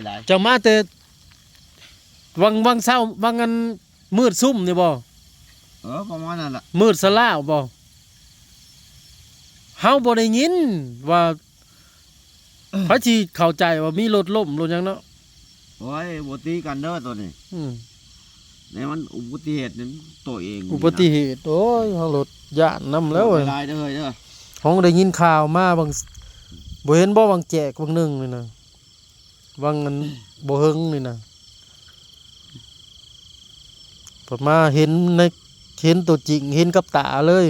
หลายจะมาแต่วังเช้าวังกันมืดซุ่มนี่บ่ประมาณนั้นแหละมืดสลาวบ่เฮาบ่ได้ยินว่าพระที่เข้าใจว่ามีรถล้มรถหยังเนาะโอ้ยบ่ตีกันเด้อตัวนี้ในมันอุบัติเหตุนี่ตัวเองอุบัติเหตุโอ้ยเฮารถย่านนำแล้วเว้ยหลายเด้อห้องได้ยินข่าวมาบางบ่เห็นบ่บางแจกบางนึงนี่นะบางนั้นบ่เฮิงนี่นะพอมาเห็นตัวจริงเห็นกับตาเลย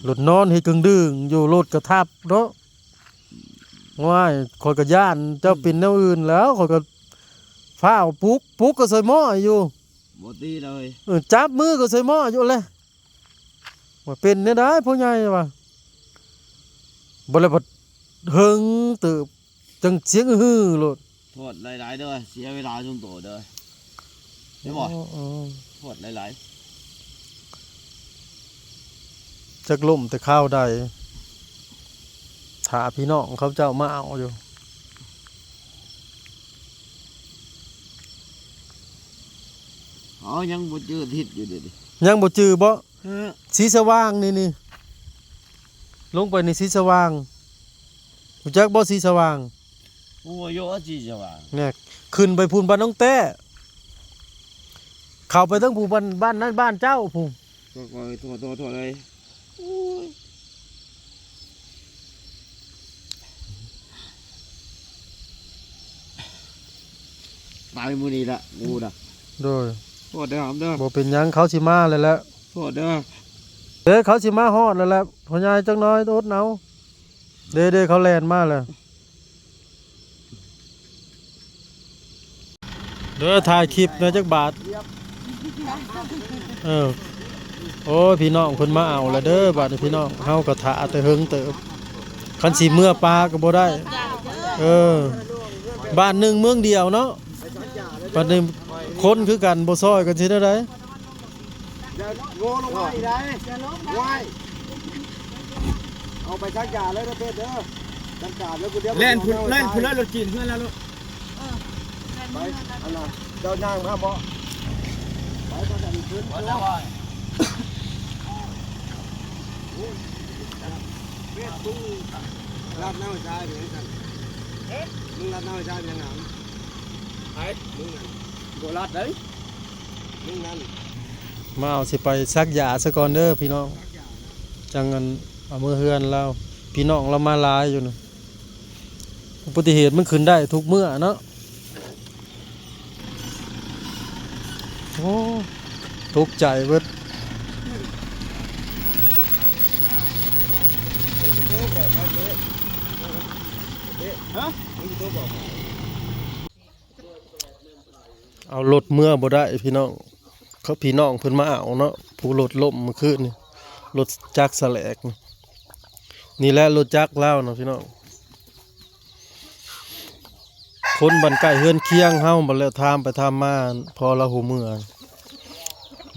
รถนอนเฮ็ดกึ่งดึงอยู่รถกระทับเนาะว้ายข่อยก็ย่านเจ้าเป็นแนวอื่นแล้วข่อยก็ฟ้าวปุ๊กก็ใส่หม้ออยู่บ่ตีเลยจับมือก็ใส่หม้ออยู่เลยว่าเป็นเนี่ยได้พ่อใหญ่ว่าบ่ได้บ่เฮิงตึบจังเสียงฮือโลดโทษหลายๆเด้อเสียเวลาจุ่มโตเด้อได้บ่โทษหลายๆจักล่มแต่ข้าวใดถ้าพี่น้องเขาเจ้ามาเอาอยู่ยังบ่จืดทิศอยู่ดิยังบ่จือบ่สีสว่างนี่ลงไปในสีสว่างรู้จักบ่สีสว่างโอ้ยโยสีสว่างเนี่ยขึ้นไปพูนบ้านน้องแต้เข้าไปทั้งผู้บ้านนั้นบ้านเจ้าผู้โทษเลยตายมื้อนี้ละงูน่ะโดยโทษเด้อครับเด้อบ่เป็นหยังเขาสิมาเลยแหละโทษเด้อเขาสิมาฮอดแล้วแหละพ่อใหญ่จังน้อยอดหนาวเด้เขาแล่นมาแล้วเด้อถ่ายคลิปนะจักบาทโอ้พี่น้องเพิ่นมาเอาแล้วเด้อบาดนี้พี่น้องเฮาก็ท่าแต่เฮิงเติบคันสิเมื่อปลาก็บ่ได้บ้านหนึ่งเมืองเดียวเนาะบ้านนึงคนคือกันบ่ซอยกันสิได้ไดโง่ลงมาอีกได้ว้ายเอาไปชักยาเลยนะเพชรเด้อชักยาแล้วกูเดี๋ยวเล่นคุณรถจีนเพื่อนแล้วลูกไปอันน่ะเจ้านางมาบ่ไปตอนนี้ขึ้นแล้วเพชรตุ้งรับน้ำชาเป็นยังไงมึงรับน้ำชาเป็นยังไงไอ้มึงโบราณเลยมึงนั่นมาเอาสิไปซักยาซะก่อนเด้อพี่น้องจังเงินเอามือเฮือนเราพี่น้องเรามาลายอยู่นะอุบัติเหตุมันขึ้นได้ทุกเมื่อเนาะโอ้ทุกใจเบิดเอารถเมื่อบ่ได้พี่น้องเขาพี่น้องเพิ่นมาเอาเนาะผู้รถล้มเมื่อคืนนี่รถจักรแสลกนี่แหละรถจักรเล่าเนาะพี่น้องคนบันไก่เฮือนเคียงเฮาบัดแล้วทามไปทามมาพอละหูเมื่อ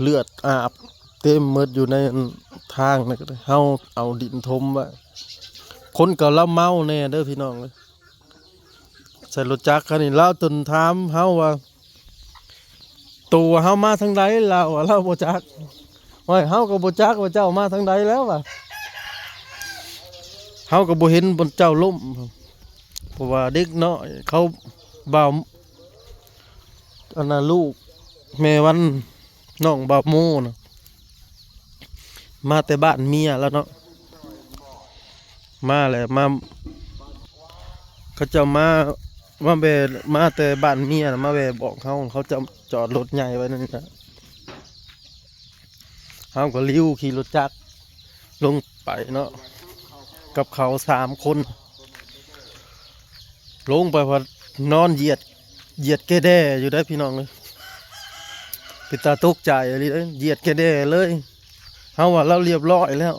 เลือดอาบเต็มหมดอยู่ในทางนั่นก็เฮาเอาดินถมไว้คนก็เล่าเมาแน่เด้อพี่น้องเลยใส่รถจักรคันนี้เล่าจนถามเฮาว่าตัวเฮามาทางใดเราบ่จักว่าเฮาก็บ่จักว่าเจ้ามาทางใดแล้วว่ะเฮาก็บ่เห็นบนเจ้าล้มเพราะว่าเด็กน้อยเขาบ่าวอันน่ะลูกแม่วันน้องบ่าวโมน่ะมาแต่บ้านเมียแล้วเนาะมาแล้วมาเขาจะมาแบมาแต่บ้านเมียมาแบบอกเขาจะจอดรถใหญ่ไว้นั่นนะเขาก็ลิ้วขี่รถจักรลงไปเนาะกับเขา3 คนลงไปพอนอนเหยียดแกแด่อยู่ได้พี่น้องเลยปิดตาตกใจอะไรเลยเหยียดแกแด่เลยเขาว่าเราเรียบร้อยแล้ว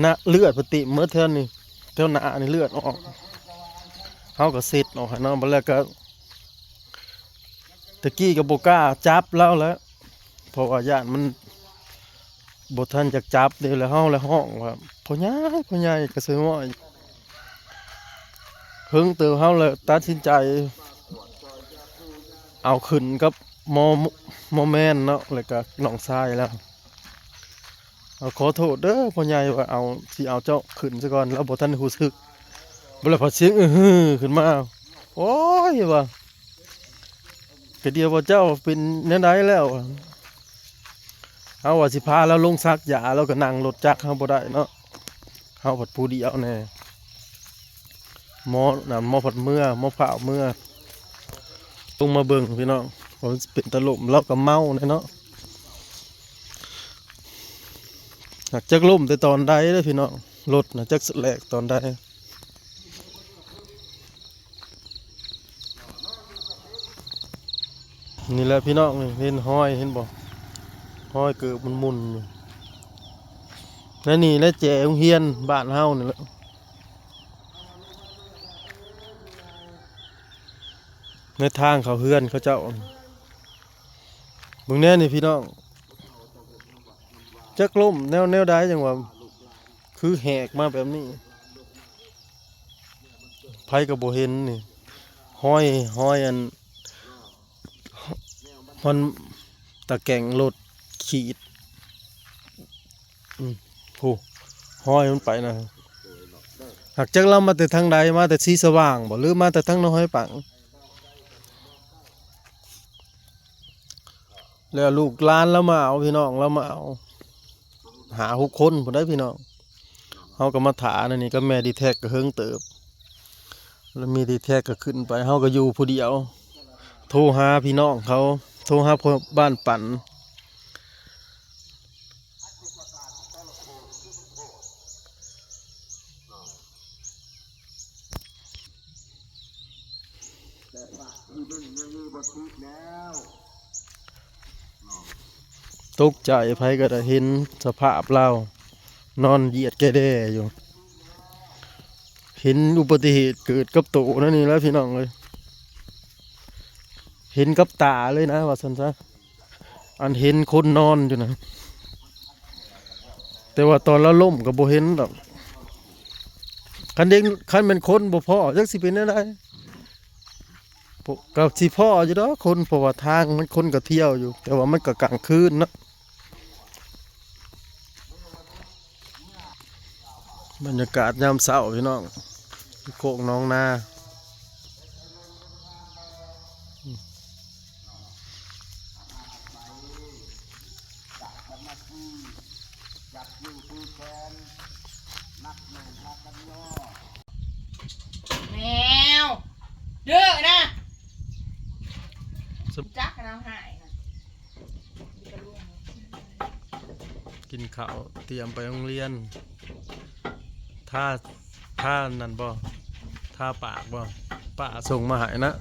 น่ะเลือดปฏิเมื่อเท่านี้เท่าหน้านี่เลือดออกเขาก็เสร็จออกน้องไปแล้วก็ตะกี้กับโบก้าจับแล้วเพราะว่าญาติมันบทท่านจะจับเดี๋ยวแล้วห้องว่าพ่อใหญ่ก็ซื้อหม้อ เพิ่งเติมเฮาเลยตัดสินใจเอาขึ้นกับหมอแม่นเนาะแล้วก็น้องชายแล้วเอาขอโทษเด้อพ่อใหญ่ว่าเอาสิเอาเจ้าขึ้นซะก่อนแล้วบ่ทันรู้สึกบ่แล้วพอเสียงขึ้นมาโอ้ยว่าก็เดียวว่าเจ้าเป็นแนวใดแล้วเฮาว่าสิพาแล้วลงซักยาแล้วก็นั่งรถจักรเฮาบ่ได้เนาะเฮาผัดผู้เดียวแน่หมอนั่นหมอผัดเมื่อหมอผ่าเมื่อลงมาเบิ่งพี่น้องผมเป็นตลมแล้วก็เมาเนาะหากจักล่มแต่ตอนใดเด้อพี่น้องรถน่ะจักแหลกตอนใดนี่แหละพี่น้องเห็นห้อยเห็นบ่ห้อยเกิดมันมุนอยู่แล้วนี่แล้วแจโรงเรียนบ้านเฮานี่แหละในทางเขาเฮือนเขาเจ้าเบิ่งแน่นี่พี่น้องจักล่มแนวใดจังว่าคือแหกมาแบบนี้ไผก็บ่เห็นนี่ห้อยอันมันตะแกรงรถขีดผู้ห้อยมันไปนะหากจักเรามาแต่ทางใดมาแต่สีสว่างบ่หรือมาแต่ทางน้อยปังแล้วลูกหลานแล้วมาเอาพี่น้องแล้วมาเอาหา6 คนพุ่นได้พี่น้องเฮาก็มาถานั่นนี่ก็แม่ดีแท็กก็เฮิงเติบแล้วมีดีแท็กก็ขึ้นไปเฮาก็อยู่ผู้เดียวโทรหาพี่น้องเขาโทรหาพ่อบ้านปั่นตกใจไผก็ได้เห็นสภาพเรานอนเหยียดแกแด่อยู่เห็นอุบัติเหตุเกิดกับโตนั่นนี่แล้วพี่น้องเลยเห็นกับตาเลยนะว่าซั่นซะอันเห็นคนนอนอยู่นะแต่ว่าตอนเราล้มก็บ่เห็นดอกคันเด็กคันเป็นคนบ่พอจักสิเป็นได้ก็สิพออยู่ดอกคนเพราะว่าทางมันคนก็เที่ยวอยู่แต่ว่ามันก็กลางคืนเนาะบรรยากาศยามเช้าพี่น้องโคกน้องนาแมวเด้อนะจักน้ำหายนะ กินข้าวเตรียมไปโรงเรียนท่านั่นบ่ท่าปากบ่ป้าส่งมาให้นะ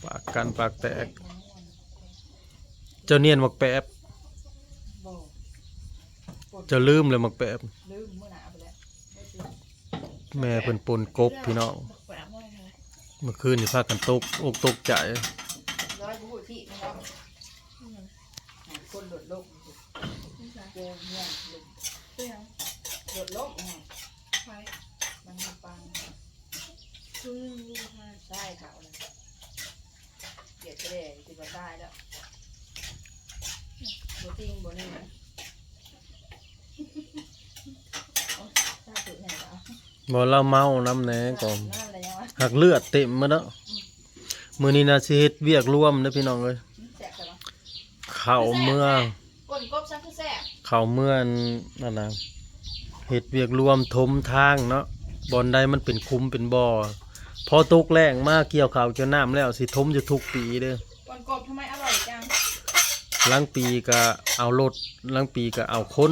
ปากกันปากแตกเจ้าเนียนหมักแป๊บเจ้าลืมเลยหมักแป๊บ ลืมเมื่อหนาไปแล้ว แม่เป็นปนกบพี่น้องเมื่อคืนนี่พากันตกอกตกใจ ร้อยพูดที่ไม่ต้องคนหลุดลมเจอเนี่ยหลุดลมไฟมันมาปังใช่เขาเลยเดี๋ยวจะได้ติดมาได้แล้วบัวติ้งบัวนี่นะถ้าจุดไหนแล้ว บ่เราเมาน้ำแหน่ก่อน นั่นอะไรยังวะ หักเลือดเต็มมาแล้วมื้อนี้น่าสิเฮ็ดเวียกร่วมเด้อพี่น้องเอ้ย แสบแต่ว่า เข้าเมื่อ ก้นกบซักคือแสบ เข้าเมื่อนั่นน่ะเฮ็ดเวียกร่วมถมทางเนาะบ่อนใดมันเป็นคุ้มเป็นบ่อพอตกแรงมาเกี่ยวข้าวเกี่ยวน้ำแล้วสิถมอยู่ทุกปีเด้อ ก้นกบทำไมอร่อยจัง ลังปีก็เอารถลังปีก็เอาคน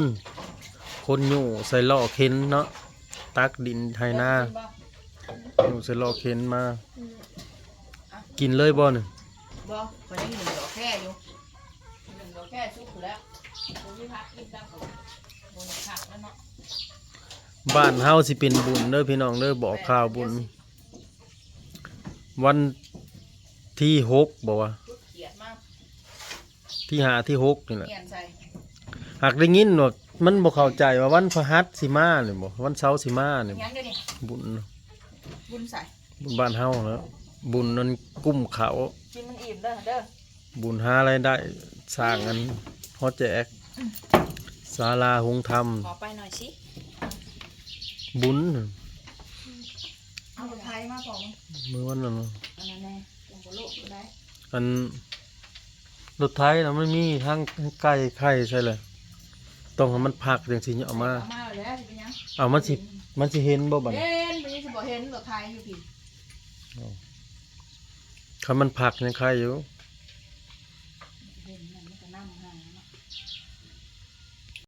อยู่ใส่ล้อเข็นเนาะตักดินไถนาอยู่ใส่ล้อเข็นมากินเลยบ่นี่ บ่วันนี้หนึ่งดอกแค่อยู่หนึ่งดอกแค่ชุบอยู่แล้วดูที่พักกินตั้งแต่บนผักแล้วเนาะ บ้านเฮาสิเป็นบุญเด้อพี่น้องเด้อบอกข่าวบุญวันที่6บ่ว่า เขียดมาก ที่5ที่6นี่แหละ เขียนใส่ หากได้ยินว่า มันบ่เข้าใจว่าวันพฤหัสสิมานี่บ่วันเสาร์สิมานี่บ่ ยังเดี๋ยวนี้ บุญ บุญใส่ บุญบ้านเฮาแล้วบุญนั้นกุ้มเขา กินมันอิ่มเด้อเด้อ บุญหารายได้สร้างอันฮอแจกศาลาหงธรรม ขอไปหน่อยสิ บุญ เอาคนไทยมาของ มื้อวันนั้น อันนั้นแน่ลงกระโลกได้ อันรถไถน่ะมันมีทั้งไก่ไข่ใช่เลยต้องให้มันพักจังซี่เอามา เอามาแล้วสิเป็นยัง เอามันสิเห็นบ่บัดนี้ เห็นมันยังสิบ่เห็นรถไทยอยู่พี่ คันมันพักยังไข่อยู่